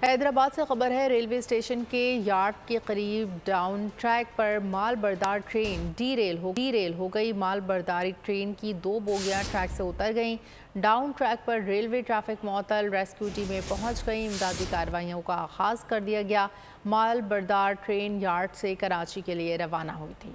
حیدرآباد سے خبر ہے، ریلوے اسٹیشن کے یارڈ کے قریب ڈاؤن ٹریک پر مال بردار ٹرین ڈی ریل ہو گئی۔ مال برداری ٹرین کی 2 بوگیاں ٹریک سے اتر گئیں۔ ڈاؤن ٹریک پر ریلوے ٹریفک معطل، ریسکیو ٹیمیں پہنچ گئیں، امدادی کارروائیوں کا آغاز کر دیا گیا۔ مال بردار ٹرین یارڈ سے کراچی کے لیے روانہ ہوئی تھی۔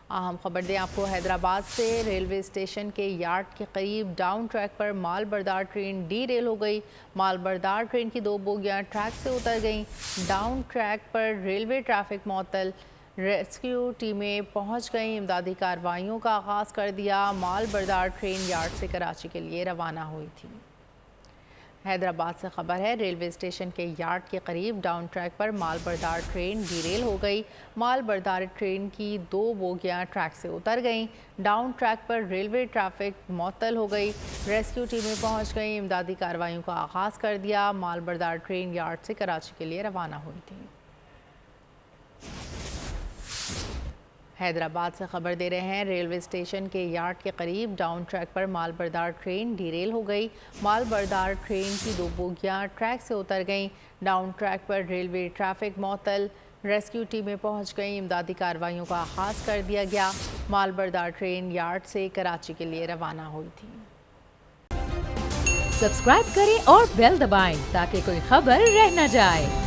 اہم خبر دیں آپ کو حیدرآباد سے، ریلوے اسٹیشن کے یارڈ کے قریب ڈاؤن ٹریک پر مال بردار ٹرین ڈی ریل ہو گئی۔ مال بردار ٹرین کی 2 بوگیاں ٹریک سے اتر گئیں۔ ڈاؤن ٹریک پر ریلوے ٹریفک معطل، ریسکیو ٹیمیں پہنچ گئیں، امدادی کارروائیوں کا آغاز کر دیا۔ مال بردار ٹرین یارڈ سے کراچی کے لیے روانہ ہوئی تھی۔ حیدرآباد سے خبر ہے، ریلوے اسٹیشن کے یارڈ کے قریب ڈاؤن ٹریک پر مال بردار ٹرین ڈی ریل ہو گئی۔ مال بردار ٹرین کی 2 بوگیاں ٹریک سے اتر گئیں۔ ڈاؤن ٹریک پر ریلوے ٹریفک معطل ہو گئی، ریسکیو ٹیمیں پہنچ گئیں، امدادی کارروائیوں کا آغاز کر دیا۔ مال بردار ٹرین یارڈ سے کراچی کے لیے روانہ ہوئی تھی۔ حیدرآباد سے خبر دے رہے ہیں، ریلوے اسٹیشن کے یارڈ کے قریب ڈاؤن ٹریک پر مال بردار ٹرین ڈی ریل ہو گئی۔ مال بردار ٹرین کی 2 بوگیاں ٹریک سے اتر گئیں۔ ڈاؤن ٹریک پر ریلوے ٹریفک معطل، ریسکیو ٹیمیں پہنچ گئیں، امدادی کارروائیوں کا آغاز کر دیا گیا۔ مال بردار ٹرین یارڈ سے کراچی کے لیے روانہ ہوئی تھی۔ سبسکرائب کریں اور بیل دبائیں تاکہ کوئی خبر رہ نہ جائے۔